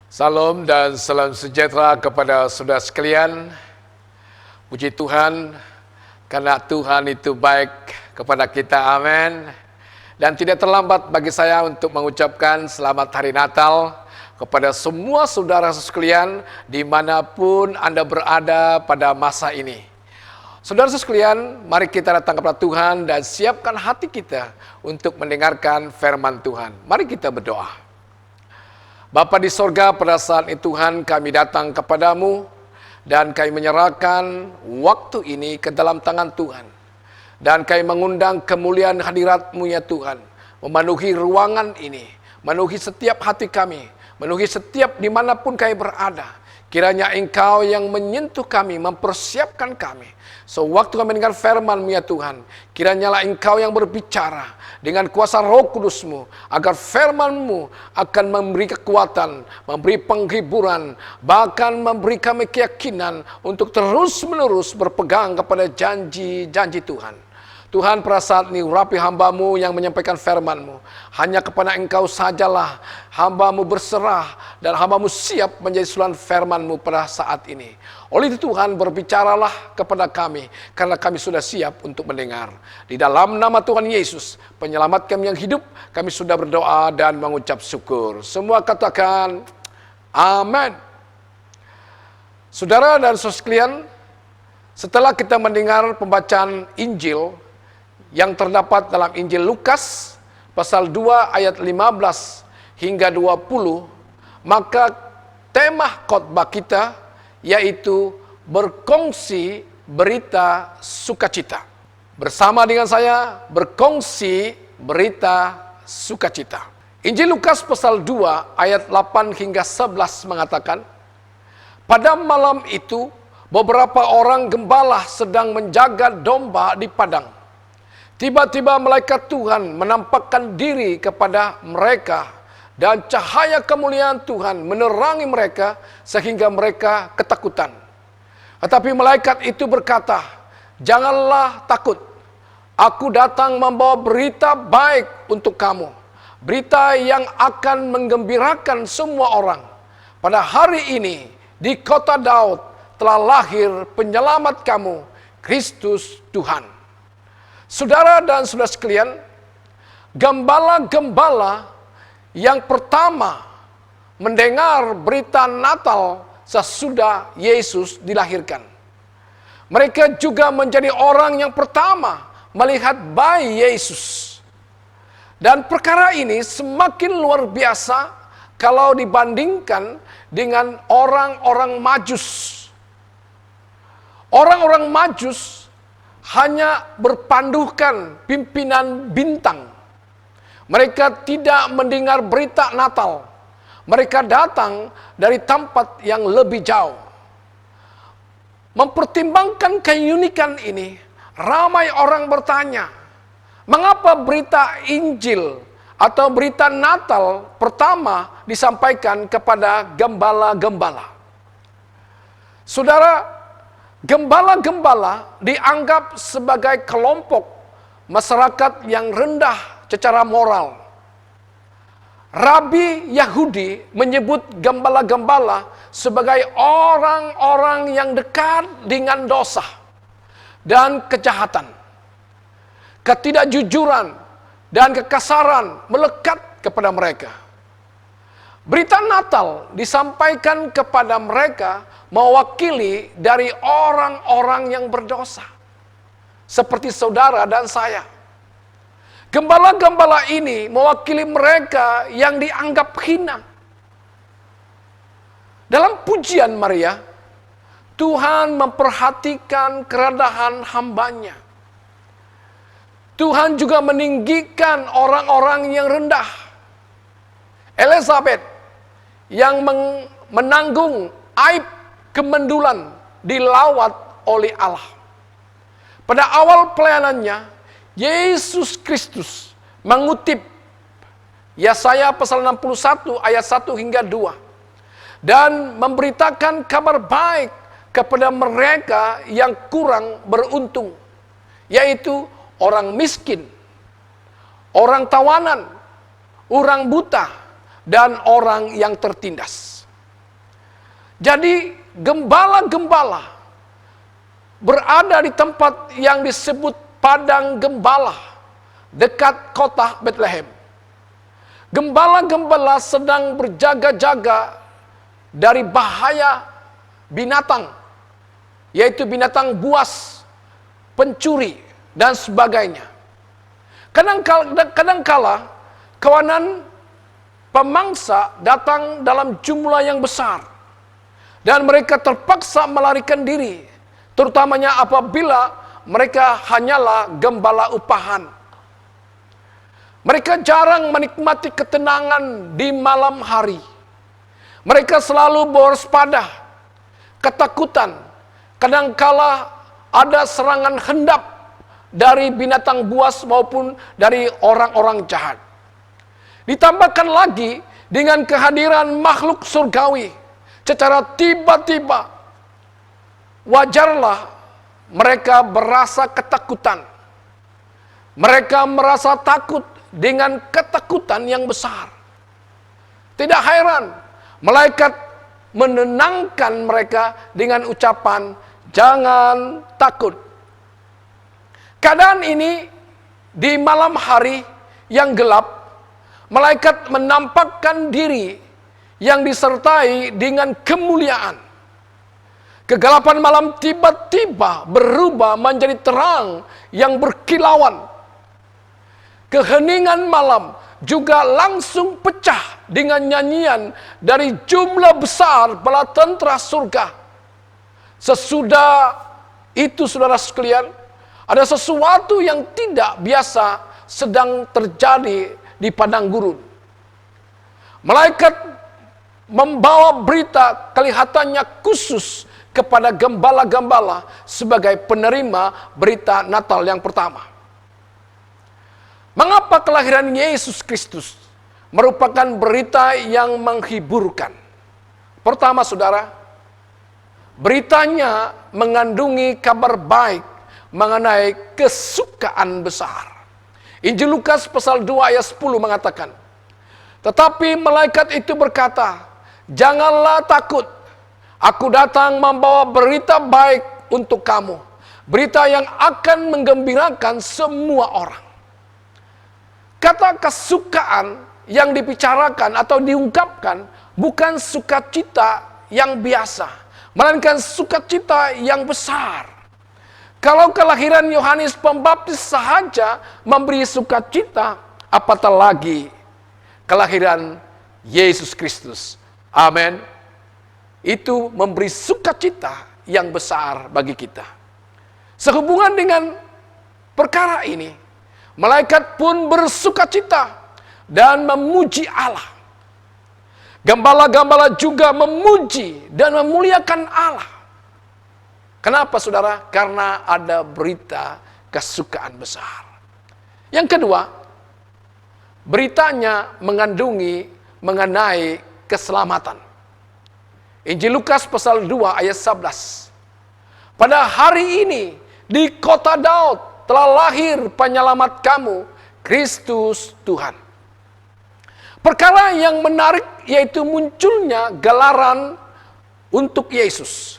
Salam dan salam sejahtera kepada saudara sekalian. Puji Tuhan, karena Tuhan itu baik kepada kita, amin. Dan tidak terlambat bagi saya untuk mengucapkan selamat hari Natal kepada semua saudara sekalian dimanapun Anda berada pada masa ini. Saudara sekalian, mari kita datang kepada Tuhan dan siapkan hati kita untuk mendengarkan firman Tuhan. Mari kita berdoa. Bapa di sorga, pada saat ini Tuhan kami datang kepadamu dan kami menyerahkan waktu ini ke dalam tangan Tuhan. Dan kami mengundang kemuliaan hadirat-Mu ya Tuhan, memenuhi ruangan ini, memenuhi setiap hati kami, memenuhi setiap dimanapun kami berada. Kiranya Engkau yang menyentuh kami, mempersiapkan kami. Sewaktu kami mendengar firman-Mu ya Tuhan, kiranyalah Engkau yang berbicara dengan kuasa Roh Kudus-Mu, agar firman-Mu akan memberi kekuatan, memberi penghiburan, bahkan memberi kami keyakinan untuk terus-menerus berpegang kepada janji-janji Tuhan. Tuhan, pada saat ini urapi hamba-Mu yang menyampaikan firman-Mu. Hanya kepada Engkau sajalah hamba-Mu berserah dan hamba-Mu siap menjadi suluhan firman-Mu pada saat ini. Oleh itu Tuhan, berbicaralah kepada kami, karena kami sudah siap untuk mendengar. Di dalam nama Tuhan Yesus, penyelamat kami yang hidup, kami sudah berdoa dan mengucap syukur. Semua katakan, amin. Saudara dan saudara sekalian, setelah kita mendengar pembacaan Injil yang terdapat dalam Injil Lukas, pasal 2 ayat 15 hingga 20, maka tema khotbah kita yaitu berkongsi berita sukacita. Bersama dengan saya, berkongsi berita sukacita. Injil Lukas pasal 2 ayat 8 hingga 11 mengatakan, pada malam itu beberapa orang gembala sedang menjaga domba di padang. Tiba-tiba malaikat Tuhan menampakkan diri kepada mereka dan cahaya kemuliaan Tuhan menerangi mereka sehingga mereka ketakutan. Tetapi malaikat itu berkata, janganlah takut. Aku datang membawa berita baik untuk kamu. Berita yang akan menggembirakan semua orang. Pada hari ini di kota Daud telah lahir penyelamat kamu, Kristus Tuhan. Saudara dan saudara sekalian, gembala-gembala yang pertama mendengar berita Natal sesudah Yesus dilahirkan. Mereka juga menjadi orang yang pertama melihat bayi Yesus. Dan perkara ini semakin luar biasa kalau dibandingkan dengan orang-orang Majus. Orang-orang Majus hanya berpandukan pimpinan bintang. Mereka tidak mendengar berita Natal. Mereka datang dari tempat yang lebih jauh. Mempertimbangkan keunikan ini, ramai orang bertanya, mengapa berita Injil atau berita Natal pertama disampaikan kepada gembala-gembala? Saudara, gembala-gembala dianggap sebagai kelompok masyarakat yang rendah secara moral. Rabi Yahudi menyebut gembala-gembala sebagai orang-orang yang dekat dengan dosa dan kejahatan. Ketidakjujuran dan kekasaran melekat kepada mereka. Berita Natal disampaikan kepada mereka mewakili dari orang-orang yang berdosa. Seperti saudara dan saya. Gembala-gembala ini mewakili mereka yang dianggap hina. Dalam pujian Maria, Tuhan memperhatikan kerendahan hambanya. Tuhan juga meninggikan orang-orang yang rendah. Elizabeth yang menanggung aib kemendulan dilawat oleh Allah. Pada awal pelayanannya, Yesus Kristus mengutip Yesaya pasal 61 ayat 1 hingga 2 dan memberitakan kabar baik kepada mereka yang kurang beruntung, yaitu orang miskin, orang tawanan, orang buta, dan orang yang tertindas. Jadi gembala-gembala berada di tempat yang disebut Padang Gembala, dekat kota Bethlehem. Gembala-gembala sedang berjaga-jaga dari bahaya binatang, yaitu binatang buas, pencuri, dan sebagainya. Kadangkala kawanan pemangsa datang dalam jumlah yang besar, dan mereka terpaksa melarikan diri, terutamanya apabila mereka hanyalah gembala upahan. Mereka jarang menikmati ketenangan di malam hari. Mereka selalu berwaspada, ketakutan. Kadangkala ada serangan hendap dari binatang buas maupun dari orang-orang jahat. Ditambahkan lagi dengan kehadiran makhluk surgawi. Secara tiba-tiba, wajarlah mereka berasa ketakutan. Mereka merasa takut dengan ketakutan yang besar. Tidak heran, malaikat menenangkan mereka dengan ucapan, "Jangan takut." Keadaan ini di malam hari yang gelap, malaikat menampakkan diri yang disertai dengan kemuliaan. Kegelapan malam tiba-tiba berubah menjadi terang yang berkilauan. Keheningan malam juga langsung pecah dengan nyanyian dari jumlah besar bala tentera surga. Sesudah itu, saudara sekalian, ada sesuatu yang tidak biasa sedang terjadi di padang gurun. Malaikat membawa berita kelihatannya khusus kepada gembala-gembala sebagai penerima berita Natal yang pertama. Mengapa kelahiran Yesus Kristus merupakan berita yang menghiburkan? Pertama, saudara, beritanya mengandungi kabar baik mengenai kesukaan besar. Injil Lukas pasal 2 ayat 10 mengatakan, "Tetapi malaikat itu berkata, 'Janganlah takut, aku datang membawa berita baik untuk kamu, berita yang akan menggembirakan semua orang.'" Kata kesukaan yang dibicarakan atau diungkapkan bukan sukacita yang biasa, melainkan sukacita yang besar. Kalau kelahiran Yohanes Pembaptis sahaja memberi sukacita, apatah lagi kelahiran Yesus Kristus. Amin. Itu memberi sukacita yang besar bagi kita. Sehubungan dengan perkara ini, malaikat pun bersukacita dan memuji Allah. Gembala-gembala juga memuji dan memuliakan Allah. Kenapa, saudara? Karena ada berita kesukaan besar. Yang kedua, beritanya mengandungi mengenai keselamatan. Injil Lukas pasal 2 ayat 11. "Pada hari ini di kota Daud telah lahir penyelamat kamu, Kristus Tuhan." Perkara yang menarik yaitu munculnya gelaran untuk Yesus.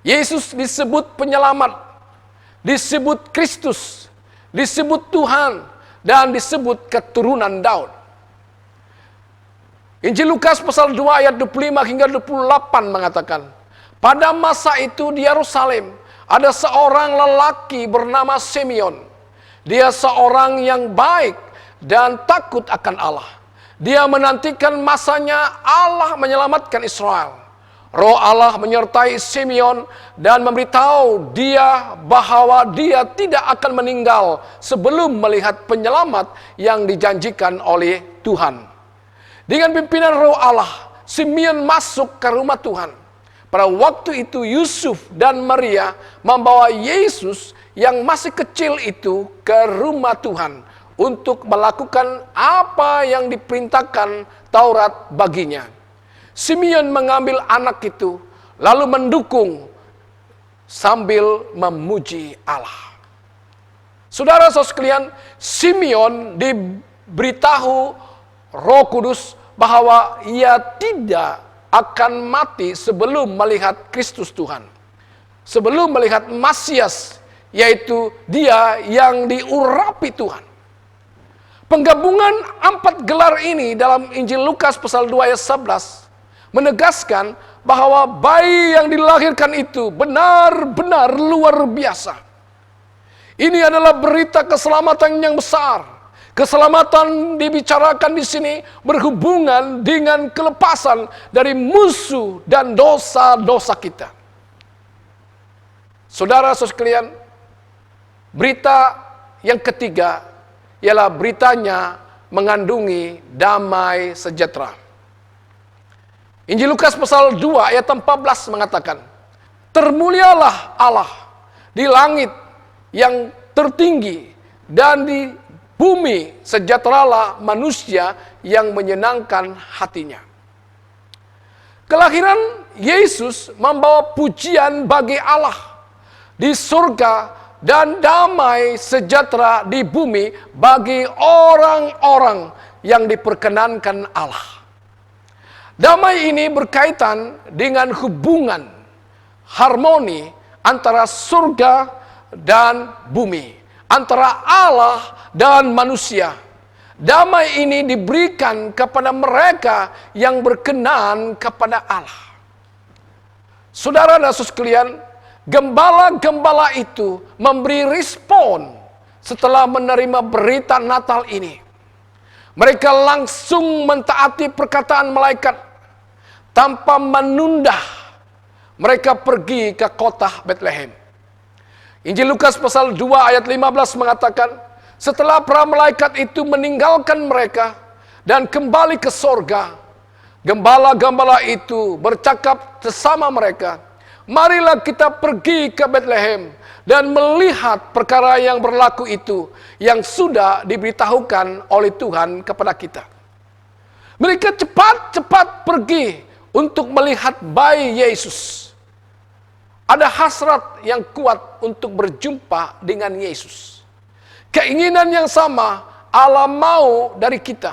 Yesus disebut penyelamat, disebut Kristus, disebut Tuhan, dan disebut keturunan Daud. Injil Lukas pasal 2 ayat 25 hingga 28 mengatakan, "Pada masa itu di Yerusalem ada seorang lelaki bernama Simeon. Dia seorang yang baik dan takut akan Allah. Dia menantikan masanya Allah menyelamatkan Israel. Roh Allah menyertai Simeon dan memberitahu dia bahwa dia tidak akan meninggal sebelum melihat penyelamat yang dijanjikan oleh Tuhan." Dengan pimpinan Roh Allah, Simeon masuk ke rumah Tuhan. Pada waktu itu Yusuf dan Maria membawa Yesus yang masih kecil itu ke rumah Tuhan untuk melakukan apa yang diperintahkan Taurat baginya. Simeon mengambil anak itu lalu mendukung sambil memuji Allah. Saudara-saudara sekalian, Simeon diberitahu Roh Kudus bahwa ia tidak akan mati sebelum melihat Kristus Tuhan. Sebelum melihat Masias, yaitu Dia yang diurapi Tuhan. Penggabungan 4 gelar ini dalam Injil Lukas pasal 2 ayat 11 menegaskan bahwa bayi yang dilahirkan itu benar-benar luar biasa. Ini adalah berita keselamatan yang besar. Keselamatan dibicarakan di sini berhubungan dengan kelepasan dari musuh dan dosa-dosa kita. Saudara-saudara sekalian, berita yang ketiga ialah beritanya mengandungi damai sejahtera. Injil Lukas pasal 2 ayat 14 mengatakan, termulialah Allah di langit yang tertinggi dan di bumi sejahteralah manusia yang menyenangkan hatinya. Kelahiran Yesus membawa pujian bagi Allah di surga dan damai sejahtera di bumi bagi orang-orang yang diperkenankan Allah. Damai ini berkaitan dengan hubungan harmoni antara surga dan bumi, antara Allah dan manusia. Damai ini diberikan kepada mereka yang berkenan kepada Allah. Saudara dan saudara sekalian, gembala-gembala itu memberi respon setelah menerima berita Natal ini. Mereka langsung mentaati perkataan malaikat tanpa menunda. Mereka pergi ke kota Bethlehem. Injil Lukas pasal 2 ayat 15 mengatakan, setelah para malaikat itu meninggalkan mereka dan kembali ke sorga, gembala-gembala itu bercakap bersama mereka, marilah kita pergi ke Bethlehem dan melihat perkara yang berlaku itu yang sudah diberitahukan oleh Tuhan kepada kita. Mereka cepat-cepat pergi untuk melihat bayi Yesus. Ada hasrat yang kuat untuk berjumpa dengan Yesus. Keinginan yang sama Allah mau dari kita.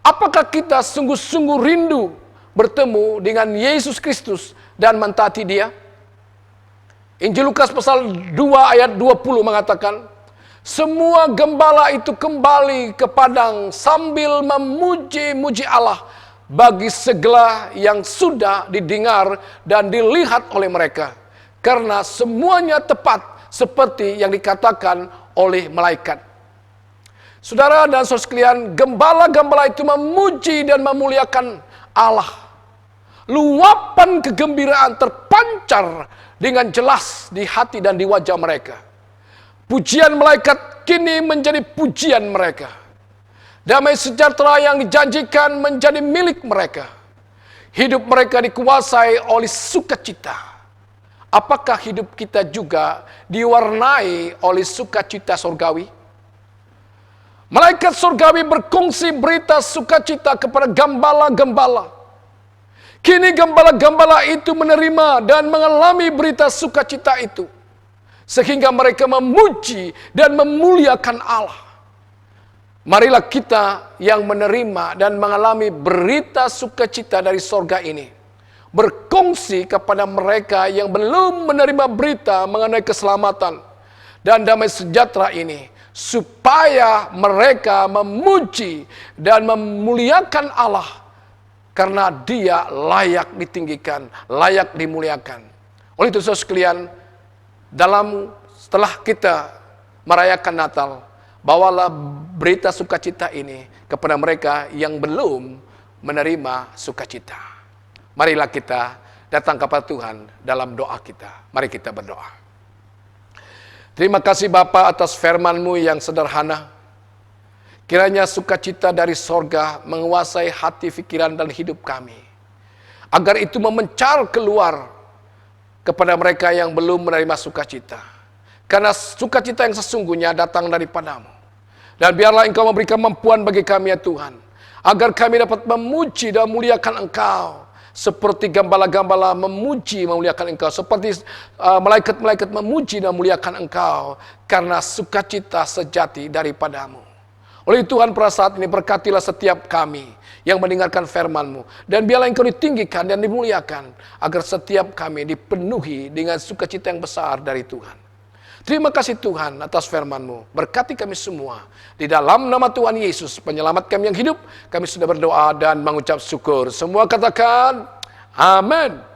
Apakah kita sungguh-sungguh rindu bertemu dengan Yesus Kristus dan mentaati Dia? Injil Lukas pasal 2 ayat 20 mengatakan, semua gembala itu kembali ke padang sambil memuji-muji Allah bagi segala yang sudah didengar dan dilihat oleh mereka, karena semuanya tepat seperti yang dikatakan oleh malaikat. Saudara dan saudara sekalian, gembala-gembala itu memuji dan memuliakan Allah. Luapan kegembiraan terpancar dengan jelas di hati dan di wajah mereka. Pujian malaikat kini menjadi pujian mereka. Damai sejahtera yang dijanjikan menjadi milik mereka. Hidup mereka dikuasai oleh sukacita. Apakah hidup kita juga diwarnai oleh sukacita surgawi? Malaikat surgawi berkongsi berita sukacita kepada gembala-gembala. Kini gembala-gembala itu menerima dan mengalami berita sukacita itu, sehingga mereka memuji dan memuliakan Allah. Marilah kita yang menerima dan mengalami berita sukacita dari sorga ini, berkongsi kepada mereka yang belum menerima berita mengenai keselamatan dan damai sejahtera ini, supaya mereka memuji dan memuliakan Allah, karena Dia layak ditinggikan, layak dimuliakan. Oleh itu saudara sekalian, setelah kita merayakan Natal, bawalah berita sukacita ini kepada mereka yang belum menerima sukacita. Marilah kita datang kepada Tuhan dalam doa kita. Mari kita berdoa. Terima kasih Bapa atas firman-Mu yang sederhana. Kiranya sukacita dari sorga menguasai hati, pikiran, dan hidup kami. Agar itu memencar keluar kepada mereka yang belum menerima sukacita. Karena sukacita yang sesungguhnya datang daripada-Mu. Dan biarlah Engkau memberikan kemampuan bagi kami ya Tuhan, agar kami dapat memuji dan memuliakan Engkau. Seperti gembala-gembala memuji memuliakan Engkau. Seperti malaikat-malaikat memuji dan memuliakan Engkau. Karena sukacita sejati daripada-Mu. Oleh Tuhan pada saat ini berkatilah setiap kami yang mendengarkan firman-Mu. Dan biarlah Engkau ditinggikan dan dimuliakan, agar setiap kami dipenuhi dengan sukacita yang besar dari Tuhan. Terima kasih Tuhan atas firman-Mu. Berkati kami semua. Di dalam nama Tuhan Yesus, penyelamat kami yang hidup, kami sudah berdoa dan mengucap syukur. Semua katakan, amin.